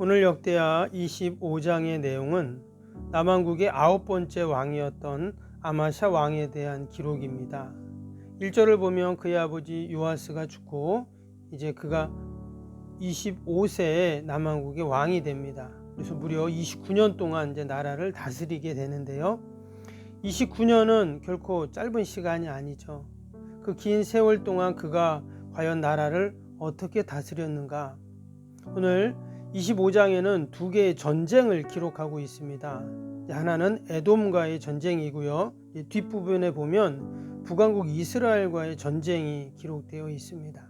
오늘 역대하 25장의 내용은 남왕국의 9번째 왕이었던 아마샤 왕에 대한 기록입니다. 1절을 보면 그의 아버지 요아스가 죽고 이제 그가 25세에 남왕국의 왕이 됩니다. 그래서 무려 29년 동안 이제 나라를 다스리게 되는데요. 29년은 결코 짧은 시간이 아니죠. 그 긴 세월 동안 그가 과연 나라를 어떻게 다스렸는가? 오늘 25장에는 두 개의 전쟁을 기록하고 있습니다. 하나는 에돔과의 전쟁이고요. 뒷부분에 보면 북왕국 이스라엘과의 전쟁이 기록되어 있습니다.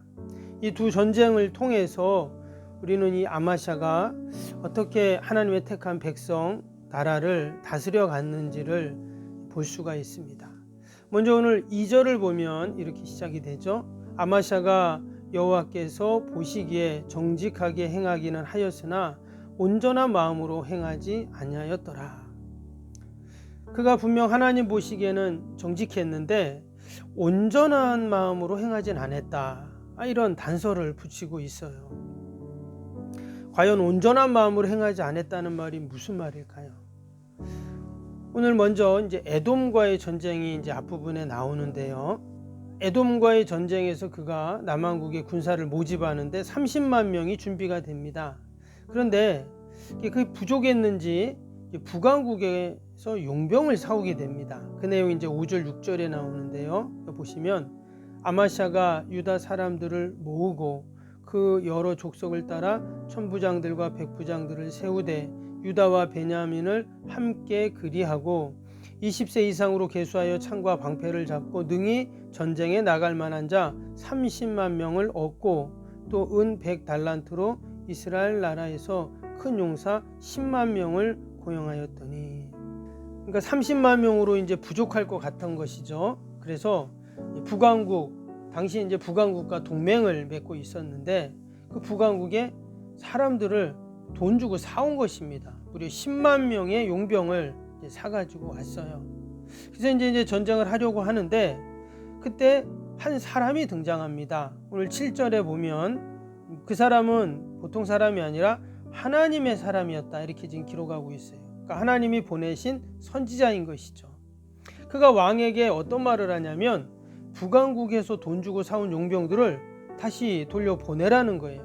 이 두 전쟁을 통해서 우리는 이 아마샤가 어떻게 하나님의 택한 백성 나라를 다스려 갔는지를 볼 수가 있습니다. 먼저 오늘 2절을 보면 이렇게 시작이 되죠. 아마샤가 여호와께서 보시기에 정직하게 행하기는 하였으나 온전한 마음으로 행하지 아니하였더라. 그가 분명 하나님 보시기에는 정직했는데 온전한 마음으로 행하진 않았다. 이런 단서를 붙이고 있어요. 과연 온전한 마음으로 행하지 않았다는 말이 무슨 말일까요? 오늘 먼저 이제 에돔과의 전쟁이 이제 앞부분에 나오는데요. 에돔과의 전쟁에서 그가 남왕국의 군사를 모집하는데 30만 명이 준비가 됩니다. 그런데 그게 부족했는지 북왕국에서 용병을 사오게 됩니다. 그 내용이 이제 5절 6절에 나오는데요. 보시면 아마샤가 유다 사람들을 모으고 그 여러 족속을 따라 천부장들과 백부장들을 세우되 유다와 베냐민을 함께 그리하고 20세 이상으로 계수하여 창과 방패를 잡고 능히 전쟁에 나갈 만한 자 30만 명을 얻고 또 은 100달란트로 이스라엘 나라에서 큰 용사 10만 명을 고용하였더니, 그러니까 30만 명으로 이제 부족할 것 같은 것이죠. 그래서 북왕국, 당시 이제 북왕국과 동맹을 맺고 있었는데 그 북왕국의 사람들을 돈 주고 사온 것입니다. 무려 10만 명의 용병을 사가지고 왔어요. 그래서 이제 전쟁을 하려고 하는데 그때 한 사람이 등장합니다. 오늘 7절에 보면 그 사람은 보통 사람이 아니라 하나님의 사람이었다, 이렇게 지금 기록하고 있어요. 그러니까 하나님이 보내신 선지자인 것이죠. 그가 왕에게 어떤 말을 하냐면 북왕국에서 돈 주고 사온 용병들을 다시 돌려보내라는 거예요.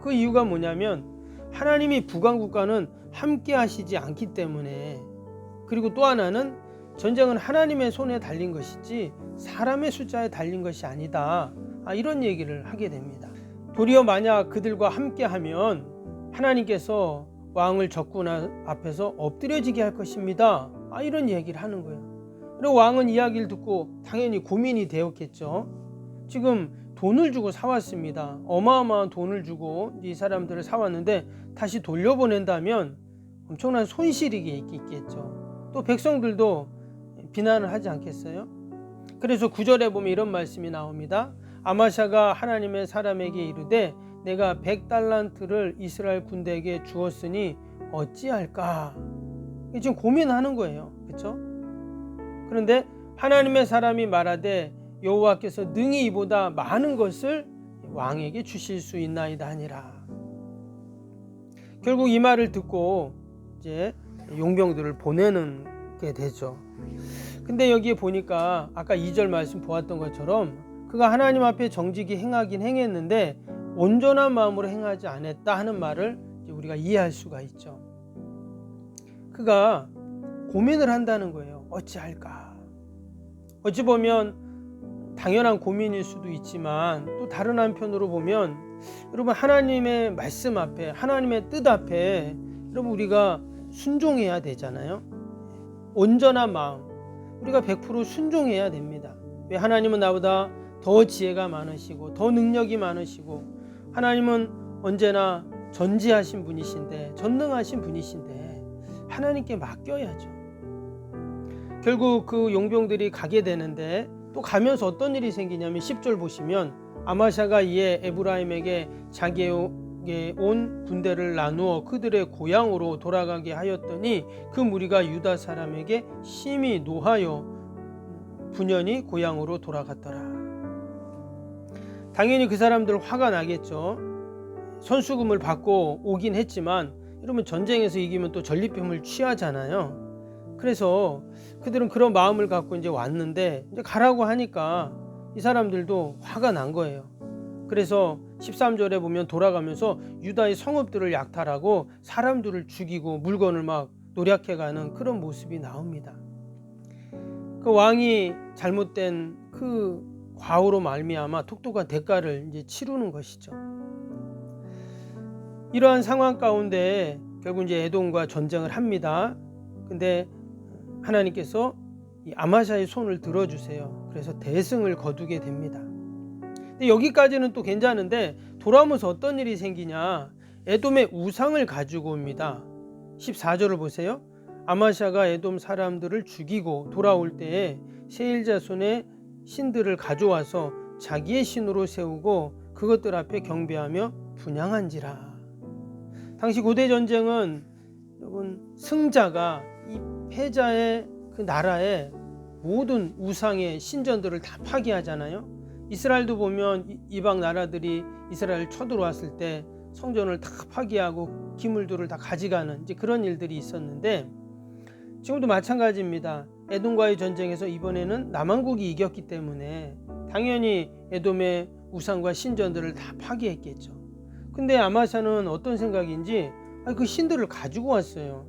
그 이유가 뭐냐면 하나님이 북왕국과는 함께 하시지 않기 때문에, 그리고 또 하나는 전쟁은 하나님의 손에 달린 것이지 사람의 숫자에 달린 것이 아니다, 이런 얘기를 하게 됩니다. 도리어 만약 그들과 함께 하면 하나님께서 왕을 적군 앞에서 엎드려지게 할 것입니다, 이런 얘기를 하는 거예요. 그리고 왕은 이야기를 듣고 당연히 고민이 되었겠죠. 지금 돈을 주고 사왔습니다. 어마어마한 돈을 주고 이 사람들을 사왔는데 다시 돌려보낸다면 엄청난 손실이 있겠죠. 또 백성들도 비난을 하지 않겠어요? 그래서 9절에 보면 이런 말씀이 나옵니다. 아마샤가 하나님의 사람에게 이르되 내가 100달란트를 이스라엘 군대에게 주었으니 어찌할까? 지금 고민하는 거예요. 그렇죠? 그런데 하나님의 사람이 말하되 여호와께서 능히 이보다 많은 것을 왕에게 주실 수 있나이다 하니라. 결국 이 말을 듣고 이제 용병들을 보내는 게 되죠. 근데 여기에 보니까 아까 2절 말씀 보았던 것처럼 그가 하나님 앞에 정직히 행하긴 행했는데 온전한 마음으로 행하지 않았다 하는 말을 우리가 이해할 수가 있죠. 그가 고민을 한다는 거예요. 어찌할까? 어찌 보면 당연한 고민일 수도 있지만 또 다른 한편으로 보면 여러분, 하나님의 말씀 앞에, 하나님의 뜻 앞에 여러분 우리가 순종해야 되잖아요. 온전한 마음, 우리가 100% 순종해야 됩니다. 왜? 하나님은 나보다 더 지혜가 많으시고 더 능력이 많으시고 하나님은 언제나 전지하신 분이신데, 전능하신 분이신데 하나님께 맡겨야죠. 결국 그 용병들이 가게 되는데 또 가면서 어떤 일이 생기냐면 10절 보시면 아마샤가 이에 에브라임에게 자기에게 온 군대를 나누어 그들의 고향으로 돌아가게 하였더니 그 무리가 유다 사람에게 심히 노하여 분연히 고향으로 돌아갔더라. 당연히 그 사람들 화가 나겠죠. 선수금을 받고 오긴 했지만 이러면 전쟁에서 이기면 또 전리품을 취하잖아요. 그래서 그들은 그런 마음을 갖고 이제 왔는데 이제 가라고 하니까 이 사람들도 화가 난 거예요. 그래서 13절에 보면 돌아가면서 유다의 성읍들을 약탈하고 사람들을 죽이고 물건을 막 노략해가는 그런 모습이 나옵니다. 그 왕이 잘못된 그 과오로 말미암아 독특한 대가를 이제 치르는 것이죠. 이러한 상황 가운데 결국 이제 에돔과 전쟁을 합니다. 근데 하나님께서 이 아마샤의 손을 들어주세요. 그래서 대승을 거두게 됩니다. 근데 여기까지는 또 괜찮은데 돌아오면서 어떤 일이 생기냐? 에돔의 우상을 가지고 옵니다. 14절을 보세요. 아마샤가 에돔 사람들을 죽이고 돌아올 때에 세일 자손의 신들을 가져와서 자기의 신으로 세우고 그것들 앞에 경배하며 분향한지라. 당시 고대 전쟁은 여러분 승자가 이 패자의 그 나라의 모든 우상의 신전들을 다 파괴하잖아요. 이스라엘도 보면 이방 나라들이 이스라엘 쳐들어왔을 때 성전을 다 파괴하고 기물들을 다 가져가는 이제 그런 일들이 있었는데 지금도 마찬가지입니다. 에돔과의 전쟁에서 이번에는 남왕국이 이겼기 때문에 당연히 에돔의 우상과 신전들을 다 파괴했겠죠. 근데 아마샤는 어떤 생각인지 그 신들을 가지고 왔어요.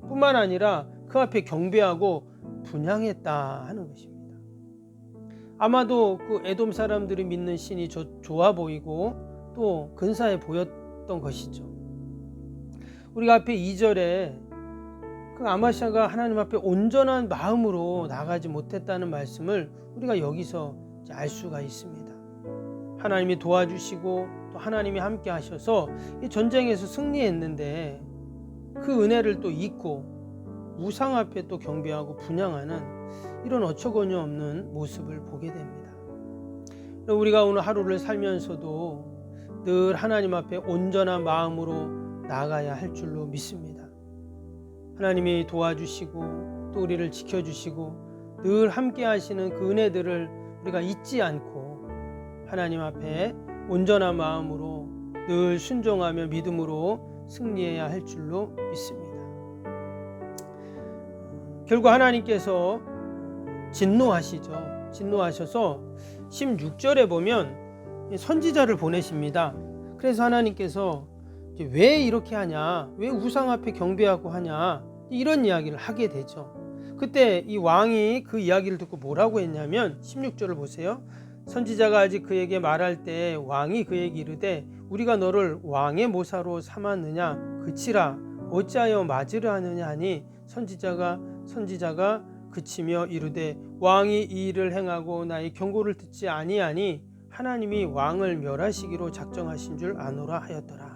뿐만 아니라 그 앞에 경배하고 분향했다 하는 것입니다. 아마도 그 에돔 사람들이 믿는 신이 좋아 보이고 또 근사해 보였던 것이죠. 우리가 앞에 2절에 그 아마샤가 하나님 앞에 온전한 마음으로 나가지 못했다는 말씀을 우리가 여기서 알 수가 있습니다. 하나님이 도와주시고 또 하나님이 함께 하셔서 이 전쟁에서 승리했는데 그 은혜를 또 잊고 우상 앞에 또 경배하고 분향하는 이런 어처구니 없는 모습을 보게 됩니다. 우리가 오늘 하루를 살면서도 늘 하나님 앞에 온전한 마음으로 나아가야 할 줄로 믿습니다. 하나님이 도와주시고 또 우리를 지켜주시고 늘 함께 하시는 그 은혜들을 우리가 잊지 않고 하나님 앞에 온전한 마음으로 늘 순종하며 믿음으로 승리해야 할 줄로 믿습니다. 결국 하나님께서 진노하시죠. 진노하셔서 16절에 보면 선지자를 보내십니다. 그래서 하나님께서 왜 이렇게 하냐, 왜 우상 앞에 경배하고 하냐, 이런 이야기를 하게 되죠. 그때 이 왕이 그 이야기를 듣고 뭐라고 했냐면 16절을 보세요. 선지자가 아직 그에게 말할 때 왕이 그에게 이르되 우리가 너를 왕의 모사로 삼았느냐, 그치라, 어찌하여 맞으려 하느냐 하니 선지자가 그치며 이르되 왕이 이 일을 행하고 나의 경고를 듣지 아니하니 하나님이 왕을 멸하시기로 작정하신 줄 아노라 하였더라.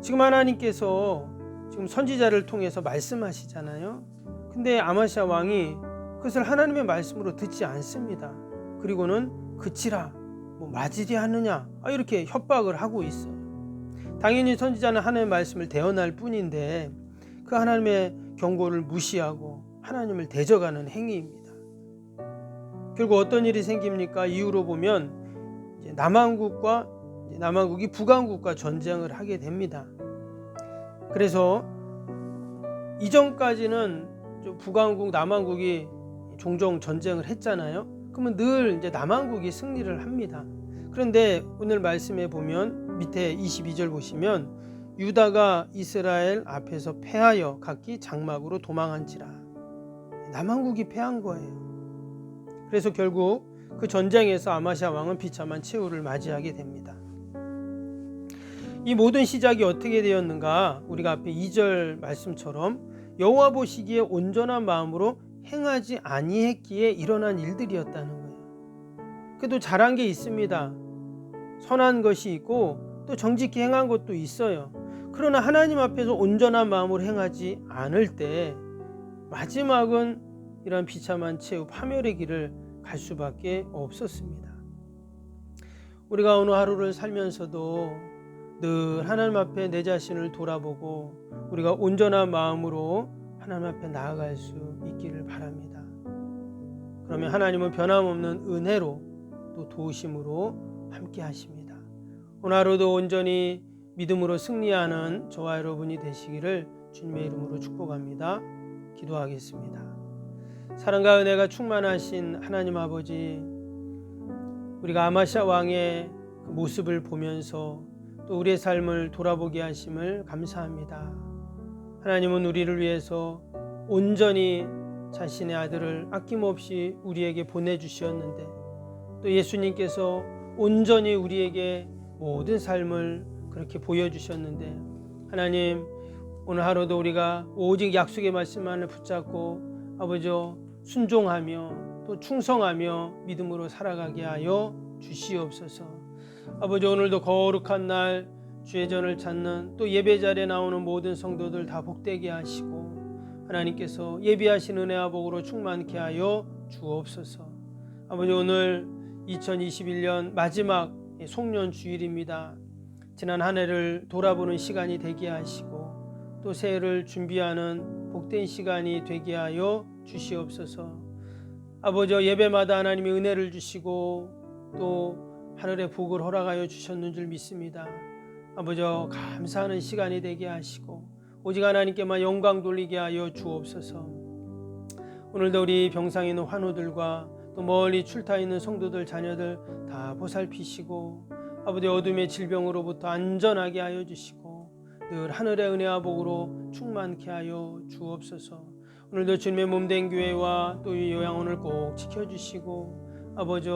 지금 하나님께서 지금 선지자를 통해서 말씀하시잖아요. 근데 아마샤 왕이 그것을 하나님의 말씀으로 듣지 않습니다. 그리고는 그치라, 맞으리 하느냐, 이렇게 협박을 하고 있어요. 당연히 선지자는 하나님의 말씀을 대언할 뿐인데 그 하나님의 경고를 무시하고 하나님을 대적하는 행위입니다. 결국 어떤 일이 생깁니까? 이후로 보면 이제 남왕국이 북왕국과 전쟁을 하게 됩니다. 그래서 이전까지는 북왕국, 남왕국이 종종 전쟁을 했잖아요. 그러면 늘 이제 남왕국이 승리를 합니다. 그런데 오늘 말씀에 보면 밑에 22절 보시면 유다가 이스라엘 앞에서 패하여 각기 장막으로 도망한지라. 남왕국이 패한 거예요. 그래서 결국 그 전쟁에서 아마샤 왕은 비참한 최후를 맞이하게 됩니다. 이 모든 시작이 어떻게 되었는가? 우리가 앞에 2절 말씀처럼 여호와 보시기에 온전한 마음으로 행하지 아니했기에 일어난 일들이었다는 거예요. 그래도 잘한 게 있습니다. 선한 것이 있고 또 정직히 행한 것도 있어요. 그러나 하나님 앞에서 온전한 마음으로 행하지 않을 때 마지막은 이런 비참한 최후 파멸의 길을 갈 수밖에 없었습니다. 우리가 오늘 하루를 살면서도 늘 하나님 앞에 내 자신을 돌아보고 우리가 온전한 마음으로 하나님 앞에 나아갈 수 있기를 바랍니다. 그러면 하나님은 변함없는 은혜로 또 도우심으로 함께 하십니다. 오늘 하루도 온전히 믿음으로 승리하는 저와 여러분이 되시기를 주님의 이름으로 축복합니다. 기도하겠습니다. 사랑과 은혜가 충만하신 하나님 아버지, 우리가 아마시아 왕의 그 모습을 보면서 또 우리의 삶을 돌아보게 하심을 감사합니다. 하나님은 우리를 위해서 온전히 자신의 아들을 아낌없이 우리에게 보내주셨는데, 또 예수님께서 온전히 우리에게 모든 삶을 그렇게 보여주셨는데, 하나님 오늘 하루도 우리가 오직 약속의 말씀만을 붙잡고 아버지 순종하며 또 충성하며 믿음으로 살아가게 하여 주시옵소서. 아버지, 오늘도 거룩한 날 주의 전을 찾는 또 예배 자리에 나오는 모든 성도들 다 복되게 하시고 하나님께서 예비하신 은혜와 복으로 충만케 하여 주옵소서. 아버지, 오늘 2021년 마지막 송년 주일입니다. 지난 한 해를 돌아보는 시간이 되게 하시고 또 새해를 준비하는 복된 시간이 되게 하여 주시옵소서. 아버지, 예배마다 하나님의 은혜를 주시고 또 하늘의 복을 허락하여 주셨는 줄 믿습니다. 아버지, 감사하는 시간이 되게 하시고 오직 하나님께만 영광 돌리게 하여 주옵소서. 오늘도 우리 병상에 있는 환우들과 또 멀리 출타 있는 성도들 자녀들 다 보살피시고 아버지, 어둠의 질병으로부터 안전하게 하여 주시고 늘 하늘의 은혜와 복으로 충만케 하여 주옵소서. 오늘도 주님의 몸된 교회와 또 이 요양원을 꼭 지켜주시고 아버지,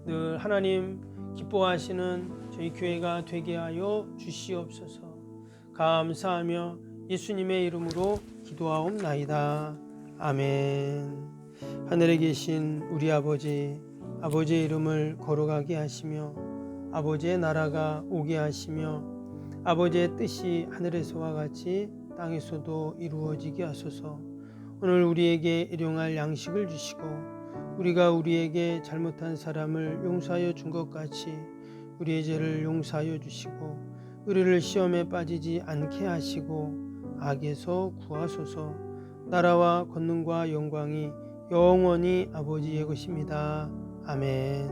늘 하나님 기뻐하시는 저희 교회가 되게 하여 주시옵소서. 감사하며 예수님의 이름으로 기도하옵나이다. 아멘. 하늘에 계신 우리 아버지, 아버지의 이름을 거룩하게 하시며 아버지의 나라가 오게 하시며 아버지의 뜻이 하늘에서와 같이 땅에서도 이루어지게 하소서. 오늘 우리에게 일용할 양식을 주시고 우리가 우리에게 잘못한 사람을 용서하여 준 것 같이 우리의 죄를 용서하여 주시고 우리를 시험에 빠지지 않게 하시고 악에서 구하소서. 나라와 권능과 영광이 영원히 아버지의 것입니다. 아멘.